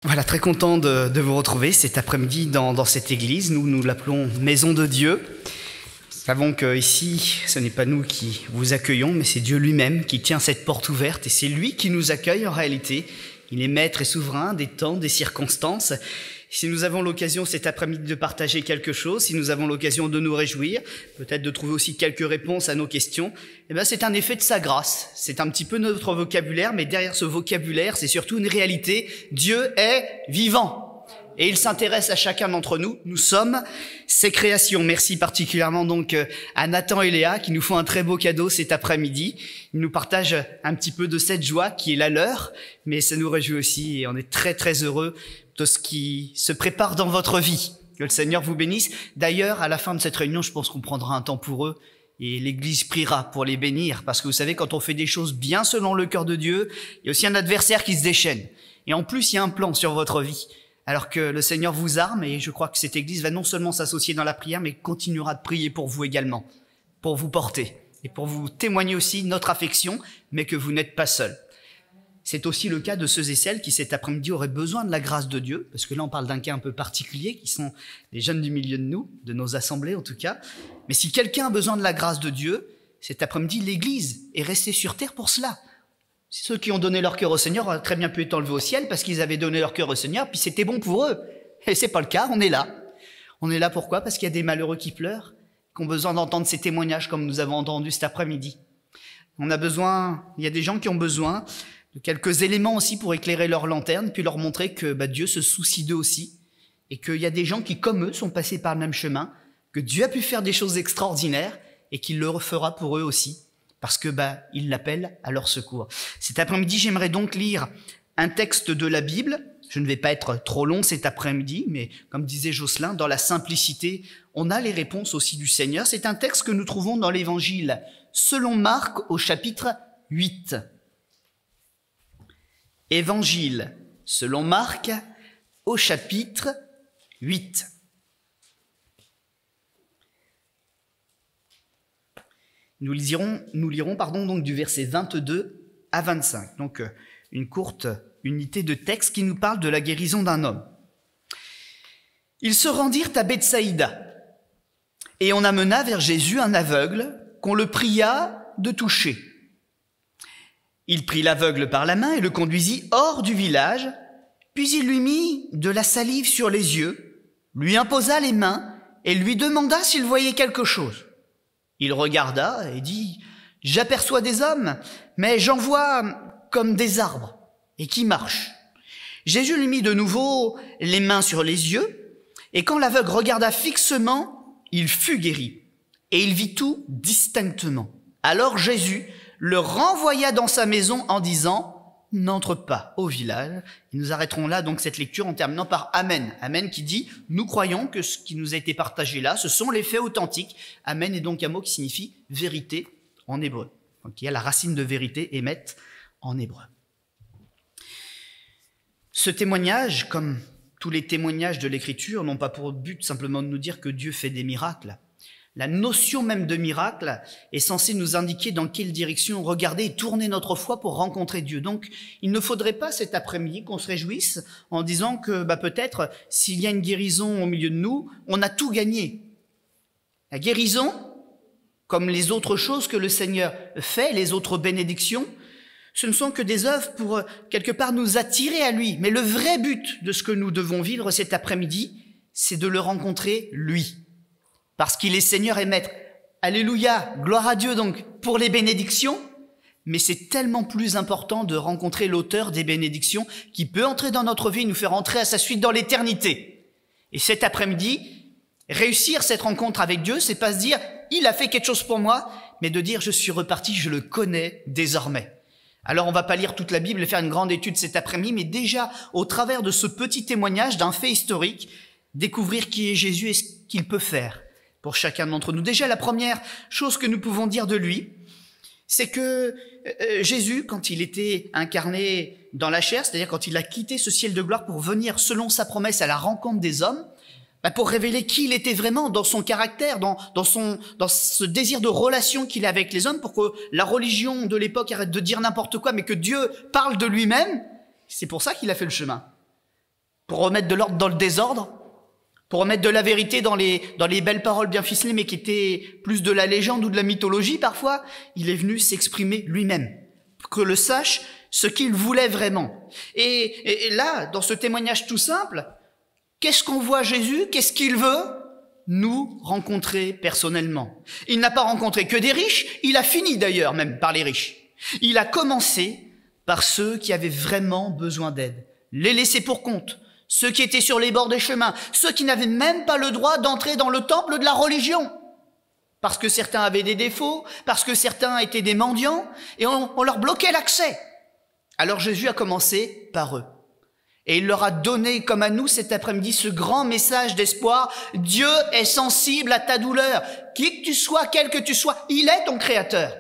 Voilà, très content de vous retrouver cet après-midi dans cette église. Nous l'appelons Maison de Dieu. Nous savons qu'ici, ce n'est pas nous qui vous accueillons, mais c'est Dieu lui-même qui tient cette porte ouverte et c'est lui qui nous accueille en réalité. Il est maître et souverain des temps, des circonstances. Si nous avons l'occasion cet après-midi de partager quelque chose, si nous avons l'occasion de nous réjouir, peut-être de trouver aussi quelques réponses à nos questions, eh bien c'est un effet de sa grâce. C'est un petit peu notre vocabulaire, mais derrière ce vocabulaire, c'est surtout une réalité. Dieu est vivant et il s'intéresse à chacun d'entre nous. Nous sommes ses créations. Merci particulièrement donc à Nathan et Léa qui nous font un très beau cadeau cet après-midi. Ils nous partagent un petit peu de cette joie qui est la leur, mais ça nous réjouit aussi et on est très très heureux de ce qui se prépare dans votre vie. Que le Seigneur vous bénisse. D'ailleurs, à la fin de cette réunion, je pense qu'on prendra un temps pour eux et l'Église priera pour les bénir. Parce que vous savez, quand on fait des choses bien selon le cœur de Dieu, il y a aussi un adversaire qui se déchaîne. Et en plus, il y a un plan sur votre vie. Alors que le Seigneur vous arme et je crois que cette Église va non seulement s'associer dans la prière, mais continuera de prier pour vous également, pour vous porter et pour vous témoigner aussi notre affection, mais que vous n'êtes pas seul. C'est aussi le cas de ceux et celles qui cet après-midi auraient besoin de la grâce de Dieu, parce que là on parle d'un cas un peu particulier, qui sont les jeunes du milieu de nous, de nos assemblées en tout cas. Mais si quelqu'un a besoin de la grâce de Dieu, cet après-midi l'Église est restée sur terre pour cela. Ceux qui ont donné leur cœur au Seigneur auraient très bien pu être enlevés au ciel, parce qu'ils avaient donné leur cœur au Seigneur, puis c'était bon pour eux. Et c'est pas le cas, on est là. On est là pourquoi? Parce qu'il y a des malheureux qui pleurent, qui ont besoin d'entendre ces témoignages comme nous avons entendu cet après-midi. Il y a des gens qui ont besoin de quelques éléments aussi pour éclairer leur lanterne, puis leur montrer que Dieu se soucie d'eux aussi, et qu'il y a des gens qui, comme eux, sont passés par le même chemin, que Dieu a pu faire des choses extraordinaires, et qu'il le refera pour eux aussi, parce que il l'appelle à leur secours. Cet après-midi, j'aimerais donc lire un texte de la Bible. Je ne vais pas être trop long cet après-midi, mais comme disait Jocelyn, dans la simplicité, on a les réponses aussi du Seigneur. C'est un texte que nous trouvons dans l'Évangile selon Marc au chapitre 8. Évangile selon Marc au chapitre 8. Nous lirons donc du verset 22 à 25. Donc une courte unité de texte qui nous parle de la guérison d'un homme. Ils se rendirent à Bethsaïda et on amena vers Jésus un aveugle qu'on le pria de toucher. Il prit l'aveugle par la main et le conduisit hors du village, puis il lui mit de la salive sur les yeux, lui imposa les mains et lui demanda s'il voyait quelque chose. Il regarda et dit « J'aperçois des hommes, mais j'en vois comme des arbres et qui marchent. » Jésus lui mit de nouveau les mains sur les yeux et quand l'aveugle regarda fixement, il fut guéri et il vit tout distinctement. Alors Jésus le renvoya dans sa maison en disant « N'entre pas au village ». Et nous arrêterons là donc cette lecture en terminant par « Amen ». Amen qui dit « Nous croyons que ce qui nous a été partagé là, ce sont les faits authentiques ». Amen est donc un mot qui signifie « vérité » en hébreu. Donc il y a la racine de vérité, émet en hébreu. Ce témoignage, comme tous les témoignages de l'Écriture, n'ont pas pour but simplement de nous dire que Dieu fait des miracles. La notion même de miracle est censée nous indiquer dans quelle direction regarder et tourner notre foi pour rencontrer Dieu. Donc, il ne faudrait pas cet après-midi qu'on se réjouisse en disant que peut-être s'il y a une guérison au milieu de nous, on a tout gagné. La guérison, comme les autres choses que le Seigneur fait, les autres bénédictions, ce ne sont que des œuvres pour quelque part nous attirer à lui. Mais le vrai but de ce que nous devons vivre cet après-midi, c'est de le rencontrer lui. Parce qu'il est Seigneur et Maître. Alléluia, gloire à Dieu donc pour les bénédictions, mais c'est tellement plus important de rencontrer l'auteur des bénédictions qui peut entrer dans notre vie et nous faire entrer à sa suite dans l'éternité. Et cet après-midi, réussir cette rencontre avec Dieu, c'est pas se dire « il a fait quelque chose pour moi », mais de dire « je suis reparti, je le connais désormais ». Alors on va pas lire toute la Bible et faire une grande étude cet après-midi, mais déjà au travers de ce petit témoignage d'un fait historique, découvrir qui est Jésus et ce qu'il peut faire pour chacun d'entre nous. Déjà, la première chose que nous pouvons dire de lui, c'est que Jésus, quand il était incarné dans la chair, c'est-à-dire quand il a quitté ce ciel de gloire pour venir, selon sa promesse, à la rencontre des hommes, pour révéler qui il était vraiment dans son caractère, dans ce désir de relation qu'il a avec les hommes, pour que la religion de l'époque arrête de dire n'importe quoi, mais que Dieu parle de lui-même. C'est pour ça qu'il a fait le chemin. pour remettre de l'ordre dans le désordre, pour remettre de la vérité dans les belles paroles bien ficelées, mais qui étaient plus de la légende ou de la mythologie parfois. Il est venu s'exprimer lui-même, pour que le sache ce qu'il voulait vraiment. Et là, dans ce témoignage tout simple, qu'est-ce qu'on voit Jésus? Qu'est-ce qu'il veut? Nous rencontrer personnellement. Il n'a pas rencontré que des riches, il a fini d'ailleurs même par les riches. Il a commencé par ceux qui avaient vraiment besoin d'aide, les laissés pour compte, ceux qui étaient sur les bords des chemins, ceux qui n'avaient même pas le droit d'entrer dans le temple de la religion, parce que certains avaient des défauts, parce que certains étaient des mendiants, et on leur bloquait l'accès. Alors Jésus a commencé par eux. Et il leur a donné, comme à nous cet après-midi, ce grand message d'espoir. Dieu est sensible à ta douleur. Qui que tu sois, quel que tu sois, il est ton créateur.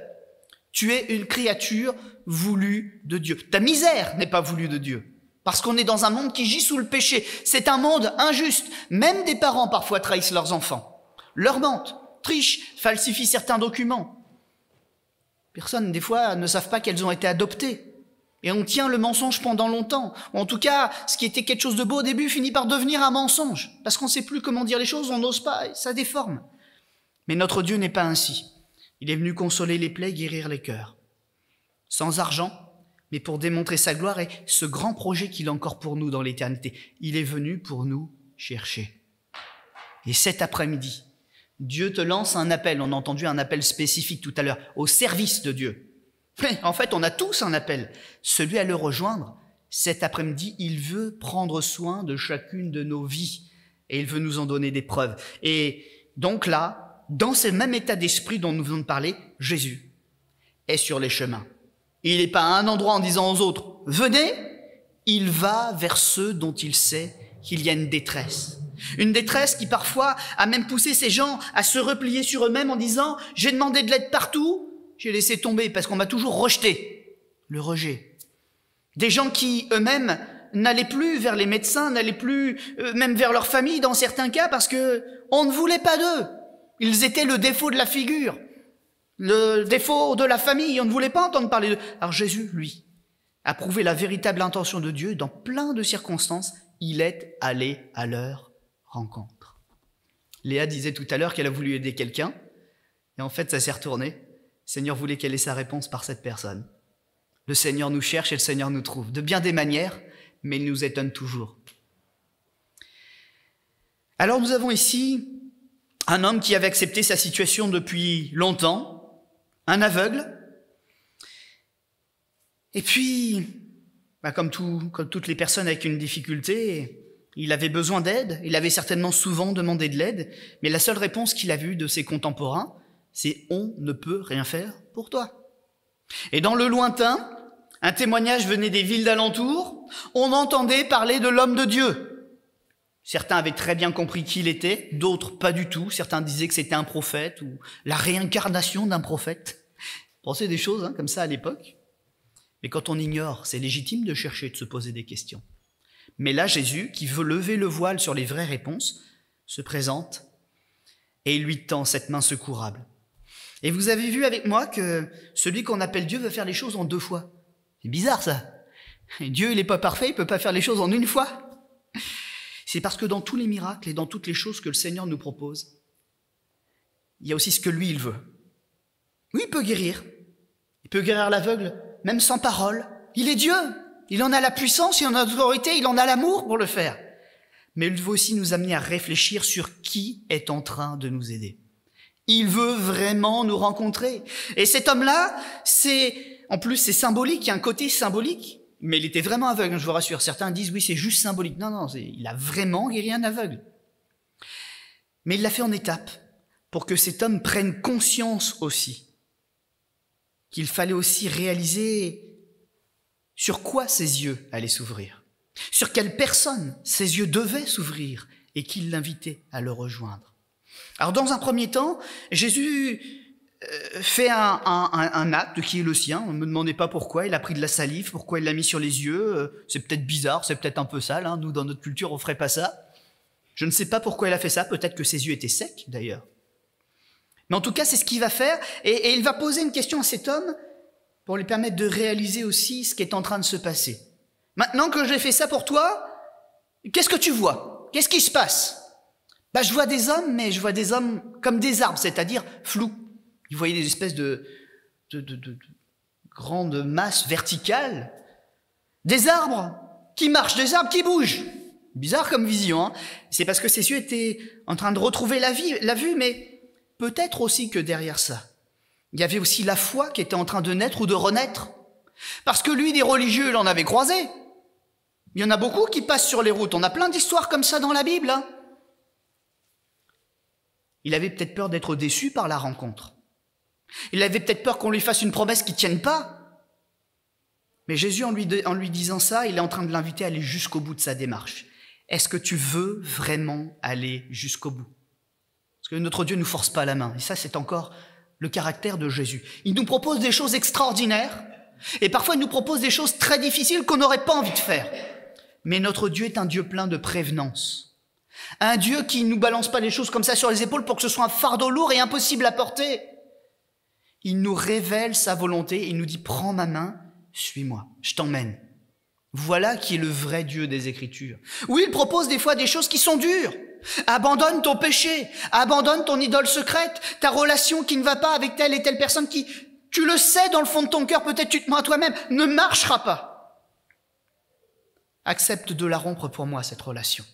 Tu es une créature voulue de Dieu. Ta misère n'est pas voulue de Dieu. Parce qu'on est dans un monde qui gît sous le péché. C'est un monde injuste. Même des parents parfois trahissent leurs enfants. Leur mentent, trichent, falsifient certains documents. Personnes, des fois, ne savent pas qu'elles ont été adoptées. Et on tient le mensonge pendant longtemps. Ou en tout cas, ce qui était quelque chose de beau au début finit par devenir un mensonge. Parce qu'on ne sait plus comment dire les choses, on n'ose pas, et ça déforme. Mais notre Dieu n'est pas ainsi. Il est venu consoler les plaies, guérir les cœurs. Sans argent, mais pour démontrer sa gloire et ce grand projet qu'il a encore pour nous dans l'éternité. Il est venu pour nous chercher. Et cet après-midi, Dieu te lance un appel. On a entendu un appel spécifique tout à l'heure, au service de Dieu. Mais en fait, on a tous un appel, celui à le rejoindre. Cet après-midi, il veut prendre soin de chacune de nos vies et il veut nous en donner des preuves. Et donc là, dans ce même état d'esprit dont nous venons de parler, Jésus est sur les chemins. Il n'est pas à un endroit en disant aux autres « Venez », il va vers ceux dont il sait qu'il y a une détresse. Une détresse qui parfois a même poussé ces gens à se replier sur eux-mêmes en disant « J'ai demandé de l'aide partout ». J'ai laissé tomber parce qu'on m'a toujours rejeté. Le rejet. Des gens qui, eux-mêmes, n'allaient plus vers les médecins, n'allaient plus même vers leur famille dans certains cas parce que on ne voulait pas d'eux. Ils étaient le défaut de la figure, le défaut de la famille. On ne voulait pas entendre parler d'eux. Alors Jésus, lui, a prouvé la véritable intention de Dieu. Dans plein de circonstances, il est allé à leur rencontre. Léa disait tout à l'heure qu'elle a voulu aider quelqu'un et en fait, ça s'est retourné. Le Seigneur voulait qu'elle ait sa réponse par cette personne. Le Seigneur nous cherche et le Seigneur nous trouve, de bien des manières, mais il nous étonne toujours. Alors nous avons ici un homme qui avait accepté sa situation depuis longtemps, un aveugle, et puis, comme toutes les personnes avec une difficulté, il avait besoin d'aide, il avait certainement souvent demandé de l'aide, mais la seule réponse qu'il a vue de ses contemporains, c'est « on ne peut rien faire pour toi ». Et dans le lointain, un témoignage venait des villes d'alentour, on entendait parler de l'homme de Dieu. Certains avaient très bien compris qui il était, d'autres pas du tout. Certains disaient que c'était un prophète ou la réincarnation d'un prophète. Pensez des choses comme ça à l'époque. Mais quand on ignore, c'est légitime de chercher, de se poser des questions. Mais là, Jésus, qui veut lever le voile sur les vraies réponses, se présente et il lui tend cette main secourable. Et vous avez vu avec moi que celui qu'on appelle Dieu veut faire les choses en 2 fois. C'est bizarre ça. Dieu, il n'est pas parfait, il ne peut pas faire les choses en 1 fois. C'est parce que dans tous les miracles et dans toutes les choses que le Seigneur nous propose, il y a aussi ce que lui, il veut. Oui, il peut guérir. Il peut guérir l'aveugle, même sans parole. Il est Dieu. Il en a la puissance, il en a l'autorité, il en a l'amour pour le faire. Mais il veut aussi nous amener à réfléchir sur qui est en train de nous aider. Il veut vraiment nous rencontrer. Et cet homme-là, en plus, c'est symbolique, il y a un côté symbolique. Mais il était vraiment aveugle, je vous rassure. Certains disent, oui, c'est juste symbolique. Non, il a vraiment guéri un aveugle. Mais il l'a fait en étapes, pour que cet homme prenne conscience aussi qu'il fallait aussi réaliser sur quoi ses yeux allaient s'ouvrir, sur quelle personne ses yeux devaient s'ouvrir, et qu'il l'invitait à le rejoindre. Alors dans un premier temps, Jésus fait un acte qui est le sien. On ne me demandait pas pourquoi, il a pris de la salive, pourquoi il l'a mis sur les yeux. C'est peut-être bizarre, c'est peut-être un peu sale, nous dans notre culture on ferait pas ça. Je ne sais pas pourquoi il a fait ça, peut-être que ses yeux étaient secs d'ailleurs. Mais en tout cas c'est ce qu'il va faire, et il va poser une question à cet homme pour lui permettre de réaliser aussi ce qui est en train de se passer. Maintenant que j'ai fait ça pour toi, Qu'est-ce que tu vois? Qu'est-ce qui se passe? Je vois des hommes, mais je vois des hommes comme des arbres, c'est-à-dire flous. Vous voyez des espèces de grandes masses verticales. Des arbres qui marchent, des arbres qui bougent. Bizarre comme vision, hein. C'est parce que ses yeux étaient en train de retrouver la vue, mais peut-être aussi que derrière ça, il y avait aussi la foi qui était en train de naître ou de renaître. Parce que lui, des religieux, il en avait croisé. Il y en a beaucoup qui passent sur les routes. On a plein d'histoires comme ça dans la Bible, hein. Il avait peut-être peur d'être déçu par la rencontre. Il avait peut-être peur qu'on lui fasse une promesse qui ne tienne pas. Mais Jésus, en lui disant ça, il est en train de l'inviter à aller jusqu'au bout de sa démarche. Est-ce que tu veux vraiment aller jusqu'au bout? Parce que notre Dieu ne nous force pas la main. Et ça, c'est encore le caractère de Jésus. Il nous propose des choses extraordinaires. Et parfois, il nous propose des choses très difficiles qu'on n'aurait pas envie de faire. Mais notre Dieu est un Dieu plein de prévenance. Un Dieu qui ne nous balance pas les choses comme ça sur les épaules pour que ce soit un fardeau lourd et impossible à porter. Il nous révèle sa volonté et il nous dit « Prends ma main, suis-moi, je t'emmène ». Voilà qui est le vrai Dieu des Écritures. Oui, il propose des fois des choses qui sont dures. Abandonne ton péché, abandonne ton idole secrète, ta relation qui ne va pas avec telle et telle personne qui, tu le sais dans le fond de ton cœur, peut-être tu te mens à toi-même, ne marchera pas. Accepte de la rompre pour moi, cette relation.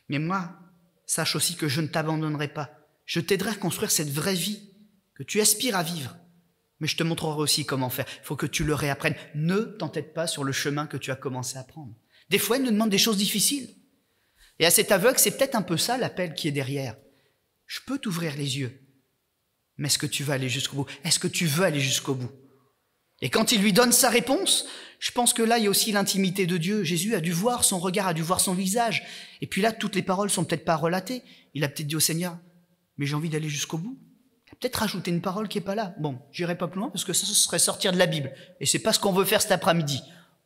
Mais moi, sache aussi que je ne t'abandonnerai pas. Je t'aiderai à construire cette vraie vie que tu aspires à vivre. Mais je te montrerai aussi comment faire. Il faut que tu le réapprennes. Ne t'entête pas sur le chemin que tu as commencé à prendre. Des fois, il nous demande des choses difficiles. Et à cet aveugle, c'est peut-être un peu ça l'appel qui est derrière. Je peux t'ouvrir les yeux. Mais est-ce que tu veux aller jusqu'au bout? Est-ce que tu veux aller jusqu'au bout? Et quand il lui donne sa réponse, je pense que là, il y a aussi l'intimité de Dieu. Jésus a dû voir son regard, a dû voir son visage. Et puis là, toutes les paroles sont peut-être pas relatées. Il a peut-être dit au Seigneur, mais j'ai envie d'aller jusqu'au bout. Il a peut-être rajouté une parole qui est pas là. Bon, j'irai pas plus loin parce que ça, ce serait sortir de la Bible. Et c'est pas ce qu'on veut faire cet après-midi.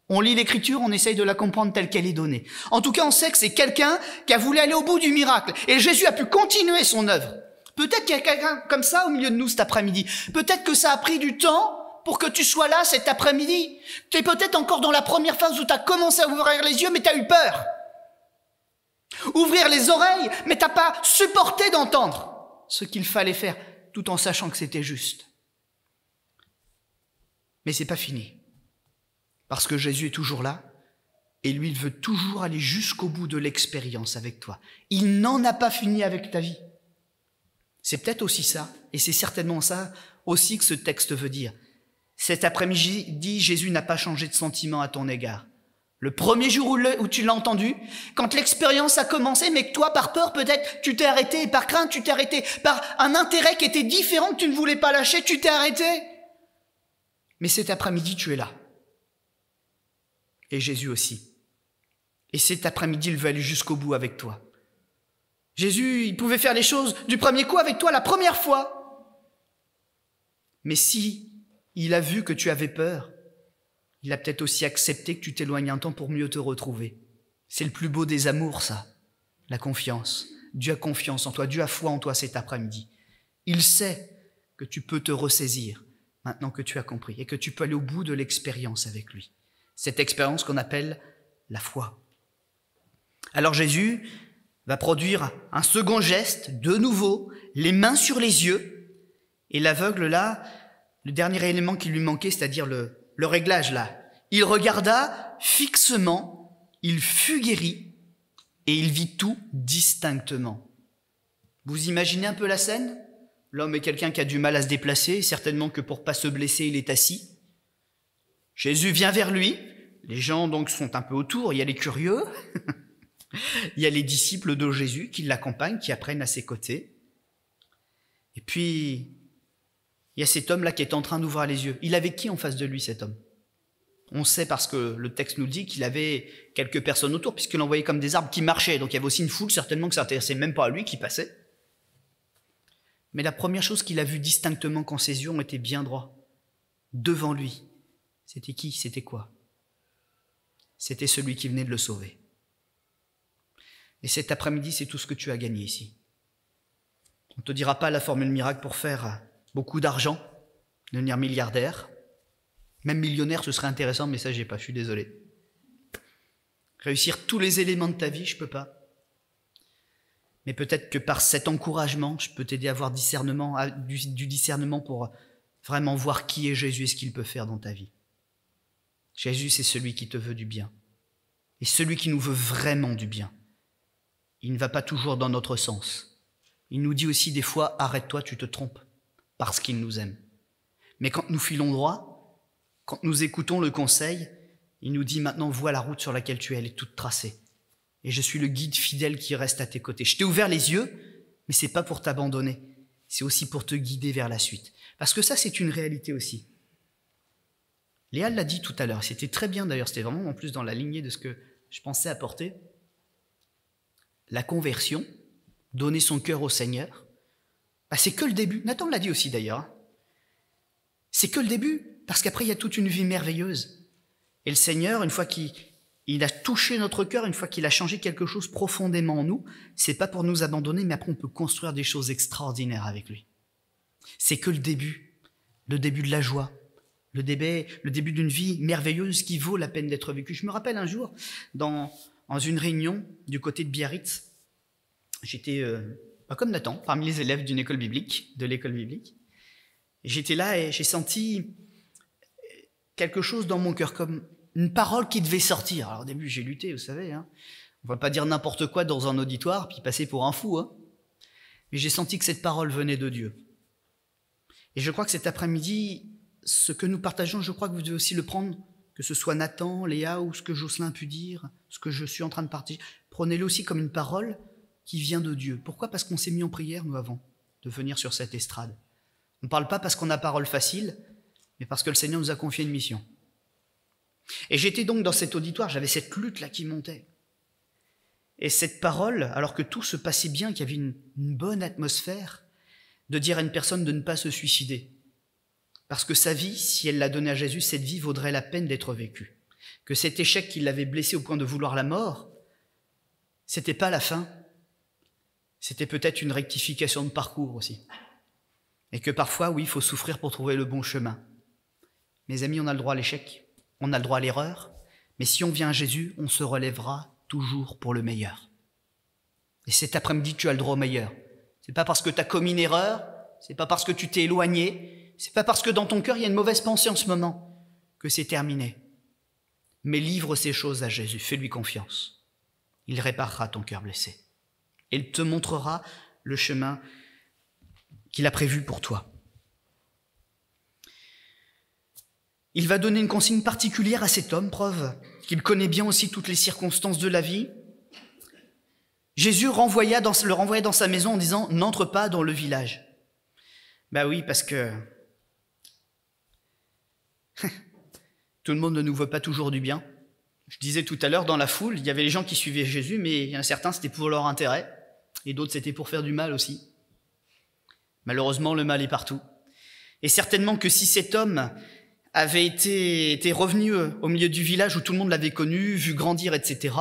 On lit l'Écriture, on essaye de la comprendre telle qu'elle est donnée. En tout cas, on sait que c'est quelqu'un qui a voulu aller au bout du miracle. Et Jésus a pu continuer son œuvre. Peut-être qu'il y a quelqu'un comme ça au milieu de nous cet après-midi. Peut-être que ça a pris du temps pour que tu sois là cet après-midi. Tu es peut-être encore dans la première phase où tu as commencé à ouvrir les yeux, mais tu as eu peur. Ouvrir les oreilles, mais tu n'as pas supporté d'entendre ce qu'il fallait faire, tout en sachant que c'était juste. Mais c'est pas fini. Parce que Jésus est toujours là, et lui, il veut toujours aller jusqu'au bout de l'expérience avec toi. Il n'en a pas fini avec ta vie. C'est peut-être aussi ça, et c'est certainement ça aussi que ce texte veut dire. Cet après-midi, Jésus n'a pas changé de sentiment à ton égard. Le premier jour où tu l'as entendu, quand l'expérience a commencé, mais que toi, par peur, peut-être, tu t'es arrêté, et par crainte, tu t'es arrêté, par un intérêt qui était différent, que tu ne voulais pas lâcher, tu t'es arrêté. Mais cet après-midi, tu es là. Et Jésus aussi. Et cet après-midi, il veut aller jusqu'au bout avec toi. Jésus, il pouvait faire les choses du premier coup avec toi la première fois. Mais si il a vu que tu avais peur, il a peut-être aussi accepté que tu t'éloignes un temps pour mieux te retrouver. C'est le plus beau des amours, ça, la confiance. Dieu a confiance en toi, Dieu a foi en toi cet après-midi. Il sait que tu peux te ressaisir maintenant que tu as compris et que tu peux aller au bout de l'expérience avec lui. Cette expérience qu'on appelle la foi. Alors Jésus va produire un second geste, de nouveau, les mains sur les yeux. Et l'aveugle là, le dernier élément qui lui manquait, c'est-à-dire le réglage là. Il regarda fixement, il fut guéri et il vit tout distinctement. Vous imaginez un peu la scène? L'homme est quelqu'un qui a du mal à se déplacer, certainement que pour pas se blesser, il est assis. Jésus vient vers lui, les gens donc sont un peu autour, il y a les curieux, il y a les disciples de Jésus qui l'accompagnent, qui apprennent à ses côtés. Et puis, il y a cet homme-là qui est en train d'ouvrir les yeux. Il avait qui en face de lui, cet homme? On sait parce que le texte nous dit qu'il avait quelques personnes autour, puisqu'il envoyait comme des arbres qui marchaient. Donc il y avait aussi une foule, certainement que ça n'intéressait même pas à lui qui passait. Mais la première chose qu'il a vue distinctement quand ses yeux ont été bien droits, devant lui, c'était qui? C'était quoi? C'était celui qui venait de le sauver. Et cet après-midi, c'est tout ce que tu as gagné ici. On ne te dira pas la formule miracle pour faire beaucoup d'argent, devenir milliardaire. Même millionnaire, ce serait intéressant, mais ça, j'ai pas, je suis désolé. réussir tous les éléments de ta vie, je ne peux pas. Mais peut-être que par cet encouragement, je peux t'aider à avoir du discernement pour vraiment voir qui est Jésus et ce qu'il peut faire dans ta vie. Jésus, c'est celui qui te veut du bien. Et celui qui nous veut vraiment du bien. Il ne va pas toujours dans notre sens. Il nous dit aussi des fois, arrête-toi, tu te trompes, parce qu'il nous aime. Mais quand nous filons droit, quand nous écoutons le conseil, il nous dit maintenant, vois la route sur laquelle tu es, elle est toute tracée. Et je suis le guide fidèle qui reste à tes côtés. Je t'ai ouvert les yeux, mais c'est pas pour t'abandonner. C'est aussi pour te guider vers la suite. Parce que ça, c'est une réalité aussi. Léa l'a dit tout à l'heure. C'était très bien d'ailleurs. C'était vraiment en plus dans la lignée de ce que je pensais apporter. La conversion, donner son cœur au Seigneur, c'est que le début. Nathan l'a dit aussi d'ailleurs. C'est que le début, parce qu'après, il y a toute une vie merveilleuse. Et le Seigneur, une fois qu'il a touché notre cœur, une fois qu'il a changé quelque chose profondément en nous, c'est pas pour nous abandonner, mais après on peut construire des choses extraordinaires avec lui. C'est que le début de la joie, le début d'une vie merveilleuse qui vaut la peine d'être vécue. Je me rappelle un jour, dans une réunion du côté de Biarritz, j'étais, comme Nathan, parmi les élèves de l'école biblique. J'étais là et j'ai senti quelque chose dans mon cœur, comme une parole qui devait sortir. Alors au début, j'ai lutté, vous savez. On ne va pas dire n'importe quoi dans un auditoire puis passer pour un fou. Mais j'ai senti que cette parole venait de Dieu. Et je crois que cet après-midi, ce que nous partageons, je crois que vous devez aussi le prendre, que ce soit Nathan, Léa ou ce que Jocelyn a pu dire, ce que je suis en train de partager. Prenez-le aussi comme une parole qui vient de Dieu. Pourquoi ? Parce qu'on s'est mis en prière, nous, avant de venir sur cette estrade. On ne parle pas parce qu'on a parole facile, mais parce que le Seigneur nous a confié une mission. Et j'étais donc dans cet auditoire, j'avais cette lutte-là qui montait. Et cette parole, alors que tout se passait bien, qu'il y avait une bonne atmosphère, de dire à une personne de ne pas se suicider. Parce que sa vie, si elle l'a donnée à Jésus, cette vie vaudrait la peine d'être vécue. Que cet échec qui l'avait blessé au point de vouloir la mort, c'était pas la fin. C'était peut-être une rectification de parcours aussi. Et que parfois, oui, il faut souffrir pour trouver le bon chemin. Mes amis, on a le droit à l'échec. On a le droit à l'erreur, mais si on vient à Jésus, on se relèvera toujours pour le meilleur. Et cet après-midi, tu as le droit au meilleur. C'est pas parce que tu as commis une erreur, c'est pas parce que tu t'es éloigné, c'est pas parce que dans ton cœur, il y a une mauvaise pensée en ce moment que c'est terminé. Mais livre ces choses à Jésus, fais-lui confiance. Il réparera ton cœur blessé. Et il te montrera le chemin qu'il a prévu pour toi. Il va donner une consigne particulière à cet homme, preuve qu'il connaît bien aussi toutes les circonstances de la vie. Jésus le renvoyait dans sa maison en disant « N'entre pas dans le village ». Oui, parce que tout le monde ne nous veut pas toujours du bien. Je disais tout à l'heure, dans la foule, il y avait les gens qui suivaient Jésus, mais il y en a certains, c'était pour leur intérêt, et d'autres, c'était pour faire du mal aussi. Malheureusement, le mal est partout. Et certainement que si cet homme avait été revenu au milieu du village où tout le monde l'avait connu, vu grandir, etc.,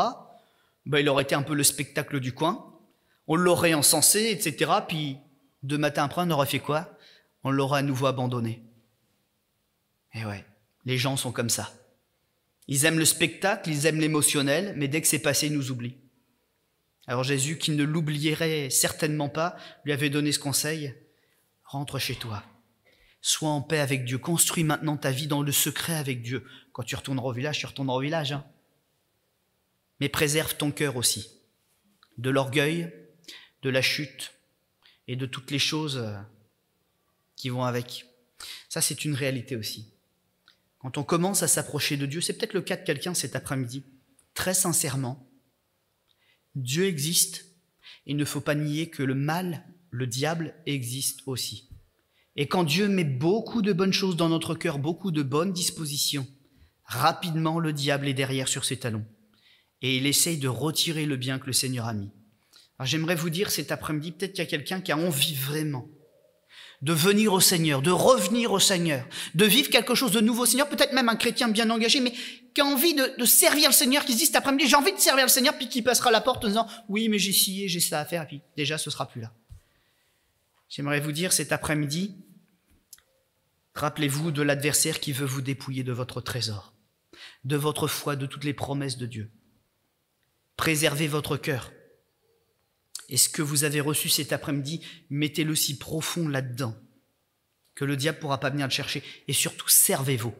il aurait été un peu le spectacle du coin. On l'aurait encensé, etc., puis de matin après, on aurait fait quoi ? On l'aurait à nouveau abandonné. Et ouais, les gens sont comme ça. Ils aiment le spectacle, ils aiment l'émotionnel, mais dès que c'est passé, ils nous oublient. Alors Jésus, qui ne l'oublierait certainement pas, lui avait donné ce conseil : rentre chez toi. Sois en paix avec Dieu. Construis maintenant ta vie dans le secret avec Dieu. Quand tu retourneras au village, tu retourneras au village. Mais préserve ton cœur aussi. De l'orgueil, de la chute et de toutes les choses qui vont avec. Ça, c'est une réalité aussi. Quand on commence à s'approcher de Dieu, c'est peut-être le cas de quelqu'un cet après-midi, très sincèrement, Dieu existe. Il ne faut pas nier que le mal, le diable, existe aussi. Et quand Dieu met beaucoup de bonnes choses dans notre cœur, beaucoup de bonnes dispositions, rapidement le diable est derrière sur ses talons. Et il essaye de retirer le bien que le Seigneur a mis. Alors j'aimerais vous dire cet après-midi, peut-être qu'il y a quelqu'un qui a envie vraiment de venir au Seigneur, de revenir au Seigneur, de vivre quelque chose de nouveau au Seigneur, peut-être même un chrétien bien engagé, mais qui a envie de servir le Seigneur, qui se dit cet après-midi, j'ai envie de servir le Seigneur, puis qui passera à la porte en disant, oui, mais j'ai ci et j'ai ça à faire, et puis déjà, ce sera plus là. J'aimerais vous dire cet après-midi, rappelez-vous de l'adversaire qui veut vous dépouiller de votre trésor, de votre foi, de toutes les promesses de Dieu. Préservez votre cœur. Et ce que vous avez reçu cet après-midi, mettez-le si profond là-dedans que le diable ne pourra pas venir le chercher. Et surtout, servez-vous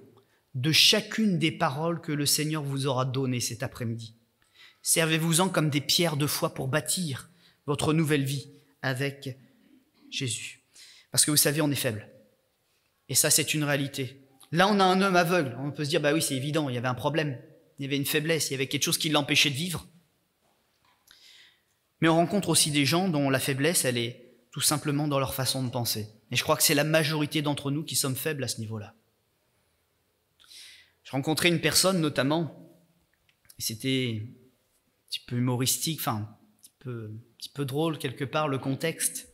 de chacune des paroles que le Seigneur vous aura données cet après-midi. Servez-vous-en comme des pierres de foi pour bâtir votre nouvelle vie avec Jésus. Parce que vous savez, on est faible. Et ça, c'est une réalité. Là, on a un homme aveugle. On peut se dire, bah oui, c'est évident, il y avait un problème. Il y avait une faiblesse, il y avait quelque chose qui l'empêchait de vivre. Mais on rencontre aussi des gens dont la faiblesse, elle est tout simplement dans leur façon de penser. Et je crois que c'est la majorité d'entre nous qui sommes faibles à ce niveau-là. Je rencontrais une personne notamment, et c'était un petit peu humoristique, enfin un petit peu drôle quelque part le contexte.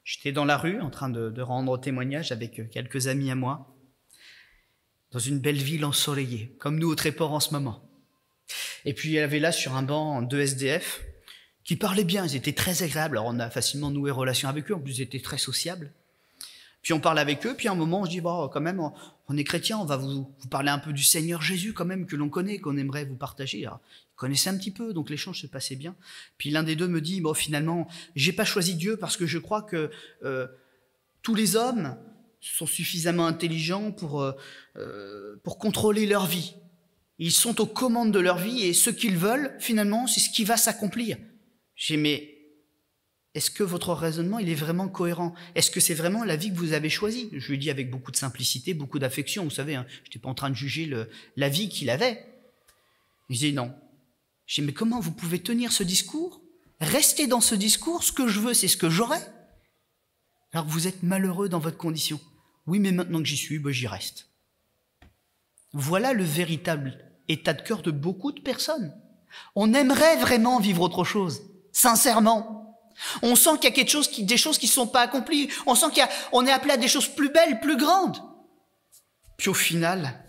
J'étais dans la rue en train de rendre témoignage avec quelques amis à moi, dans une belle ville ensoleillée, comme nous au Tréport en ce moment. Et puis il y avait là sur un banc 2 SDF qui parlaient bien, ils étaient très agréables, alors on a facilement noué relation avec eux, en plus ils étaient très sociables. Puis on parle avec eux, puis à un moment, je dis, bon, quand même, on est chrétiens, on va vous parler un peu du Seigneur Jésus quand même, que l'on connaît, qu'on aimerait vous partager. Alors, ils connaissaient un petit peu, donc l'échange se passait bien. Puis l'un des deux me dit, bon, finalement, j'ai pas choisi Dieu parce que je crois que tous les hommes sont suffisamment intelligents pour contrôler leur vie. Ils sont aux commandes de leur vie et ce qu'ils veulent, finalement, c'est ce qui va s'accomplir. J'ai dit, mais est-ce que votre raisonnement, il est vraiment cohérent? Est-ce que c'est vraiment la vie que vous avez choisie? Je lui dis avec beaucoup de simplicité, beaucoup d'affection, vous savez, hein, je n'étais pas en train de juger la vie qu'il avait. Il dit non. Je dis, mais comment vous pouvez tenir ce discours? Rester dans ce discours, ce que je veux, c'est ce que j'aurai. Alors que vous êtes malheureux dans votre condition. Oui, mais maintenant que j'y suis, ben, j'y reste. Voilà le véritable état de cœur de beaucoup de personnes. On aimerait vraiment vivre autre chose, sincèrement. On sent qu'il y a des choses qui ne sont pas accomplies. On sent qu'on est appelé à des choses plus belles, plus grandes. Puis au final,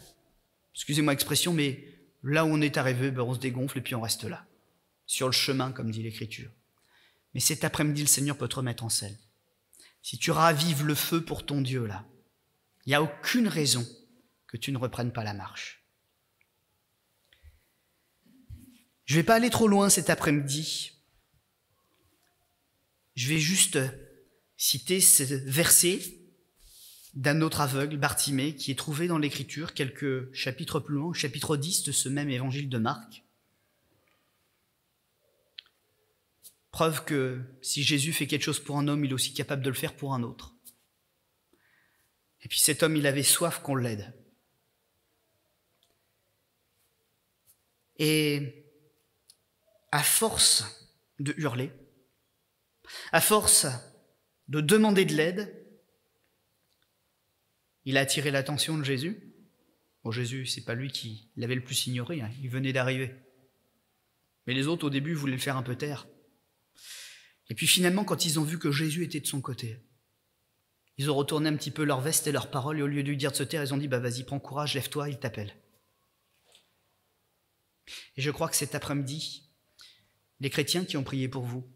excusez-moi l'expression, mais là où on est arrivé, ben on se dégonfle et puis on reste là. Sur le chemin, comme dit l'Écriture. Mais cet après-midi, le Seigneur peut te remettre en selle. Si tu ravives le feu pour ton Dieu, là, il n'y a aucune raison que tu ne reprennes pas la marche. Je ne vais pas aller trop loin cet après-midi. Je vais juste citer ce verset d'un autre aveugle, Bartimée, qui est trouvé dans l'Écriture quelques chapitres plus loin, au chapitre 10 de ce même évangile de Marc. Preuve que si Jésus fait quelque chose pour un homme, il est aussi capable de le faire pour un autre. Et puis cet homme, il avait soif qu'on l'aide. Et à force de hurler, à force de demander de l'aide, il a attiré l'attention de Jésus. Bon, Jésus, c'est pas lui qui l'avait le plus ignoré, hein, il venait d'arriver. Mais les autres, au début, voulaient le faire un peu taire. Et puis finalement, quand ils ont vu que Jésus était de son côté, ils ont retourné un petit peu leur veste et leurs paroles, et au lieu de lui dire de se taire, ils ont dit, bah vas-y, prends courage, lève-toi, il t'appelle. Et je crois que cet après-midi, les chrétiens qui ont prié pour vous,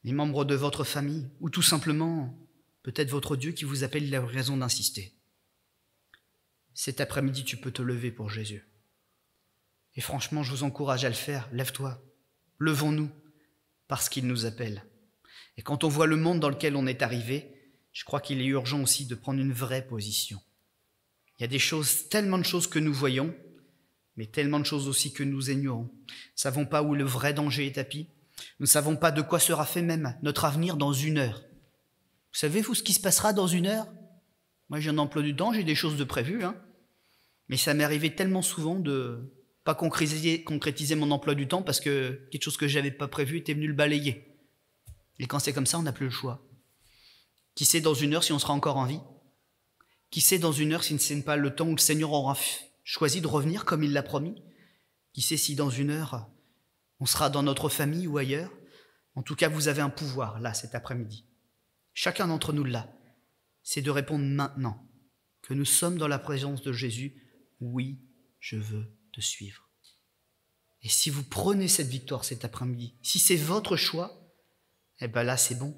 les membres de votre famille, ou tout simplement, peut-être votre Dieu qui vous appelle, il a raison d'insister. Cet après-midi, tu peux te lever pour Jésus. Et franchement, je vous encourage à le faire. Lève-toi. Levons-nous, parce qu'il nous appelle. Et quand on voit le monde dans lequel on est arrivé, je crois qu'il est urgent aussi de prendre une vraie position. Il y a des choses, tellement de choses que nous voyons, mais tellement de choses aussi que nous ignorons. Nous ne savons pas où le vrai danger est tapis. Nous ne savons pas de quoi sera fait même notre avenir dans 1 heure. Vous savez, vous, ce qui se passera dans 1 heure? Moi, j'ai un emploi du temps, j'ai des choses de prévues, hein. Mais ça m'est arrivé tellement souvent de pas concrétiser mon emploi du temps parce que quelque chose que je n'avais pas prévu était venu le balayer. Et quand c'est comme ça, on n'a plus le choix. Qui sait dans 1 heure si on sera encore en vie? Qui sait dans 1 heure si ce n'est pas le temps où le Seigneur aura choisi de revenir comme il l'a promis? Qui sait si dans 1 heure, on sera dans notre famille ou ailleurs? En tout cas, vous avez un pouvoir, là, cet après-midi. Chacun d'entre nous, là, c'est de répondre maintenant que nous sommes dans la présence de Jésus. Oui, je veux te suivre. Et si vous prenez cette victoire cet après-midi, si c'est votre choix, eh bien là, c'est bon.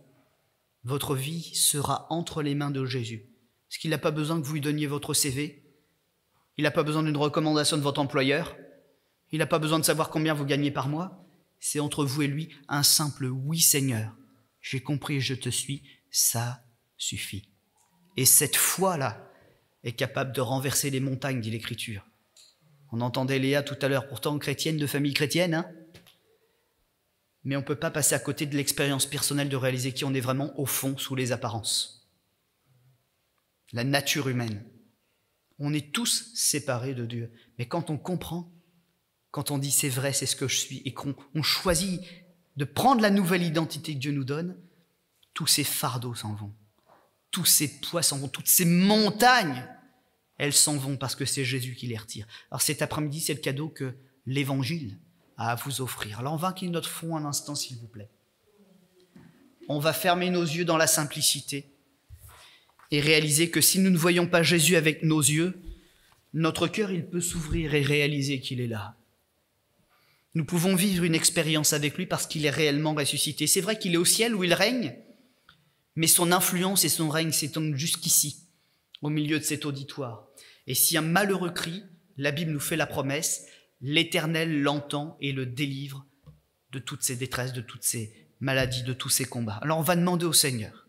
Votre vie sera entre les mains de Jésus. Parce qu'il n'a pas besoin que vous lui donniez votre CV. Il n'a pas besoin d'une recommandation de votre employeur. Il n'a pas besoin de savoir combien vous gagnez par mois. c'est entre vous et lui un simple « oui Seigneur, j'ai compris et je te suis », ça suffit. Et cette foi-là est capable de renverser les montagnes, dit l'Écriture. On entendait Léa tout à l'heure, pourtant chrétienne de famille chrétienne, hein, mais on ne peut pas passer à côté de l'expérience personnelle de réaliser qui on est vraiment au fond, sous les apparences. La nature humaine. On est tous séparés de Dieu. Mais quand on comprend, quand on dit c'est vrai, c'est ce que je suis, et qu'on choisit de prendre la nouvelle identité que Dieu nous donne, tous ces fardeaux s'en vont. Tous ces poids s'en vont, toutes ces montagnes, elles s'en vont parce que c'est Jésus qui les retire. Alors cet après-midi, c'est le cadeau que l'Évangile a à vous offrir. Alors on va incliner notre front un instant, s'il vous plaît. On va fermer nos yeux dans la simplicité et réaliser que si nous ne voyons pas Jésus avec nos yeux, notre cœur, il peut s'ouvrir et réaliser qu'il est là. Nous pouvons vivre une expérience avec lui parce qu'il est réellement ressuscité. C'est vrai qu'il est au ciel où il règne, mais son influence et son règne s'étendent jusqu'ici, au milieu de cet auditoire. Et si un malheureux crie, la Bible nous fait la promesse, l'Éternel l'entend et le délivre de toutes ses détresses, de toutes ses maladies, de tous ses combats. Alors on va demander au Seigneur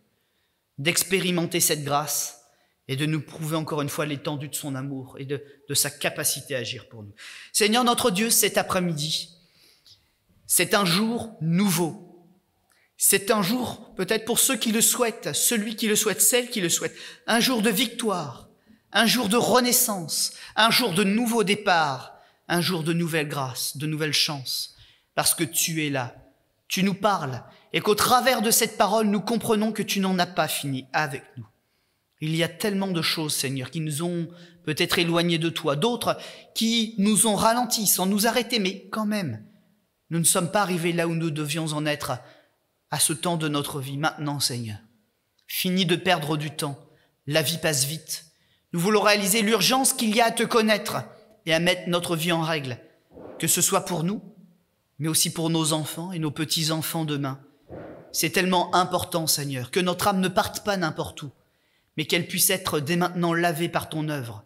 d'expérimenter cette grâce et de nous prouver encore une fois l'étendue de son amour et de sa capacité à agir pour nous. Seigneur notre Dieu, cet après-midi, c'est un jour nouveau. C'est un jour, peut-être pour ceux qui le souhaitent, celui qui le souhaite, celle qui le souhaite, un jour de victoire, un jour de renaissance, un jour de nouveau départ, un jour de nouvelle grâce, de nouvelles chances, parce que tu es là, tu nous parles, et qu'au travers de cette parole, nous comprenons que tu n'en as pas fini avec nous. Il y a tellement de choses, Seigneur, qui nous ont peut-être éloignés de toi, d'autres qui nous ont ralentis sans nous arrêter, mais quand même, nous ne sommes pas arrivés là où nous devions en être à ce temps de notre vie. Maintenant, Seigneur, fini de perdre du temps, la vie passe vite. Nous voulons réaliser l'urgence qu'il y a à te connaître et à mettre notre vie en règle, que ce soit pour nous, mais aussi pour nos enfants et nos petits-enfants demain. C'est tellement important, Seigneur, que notre âme ne parte pas n'importe où, mais qu'elle puisse être dès maintenant lavée par ton œuvre,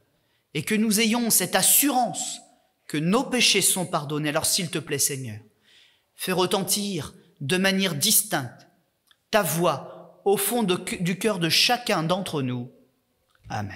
et que nous ayons cette assurance que nos péchés sont pardonnés. Alors s'il te plaît, Seigneur, fais retentir de manière distincte ta voix au fond du cœur de chacun d'entre nous. Amen.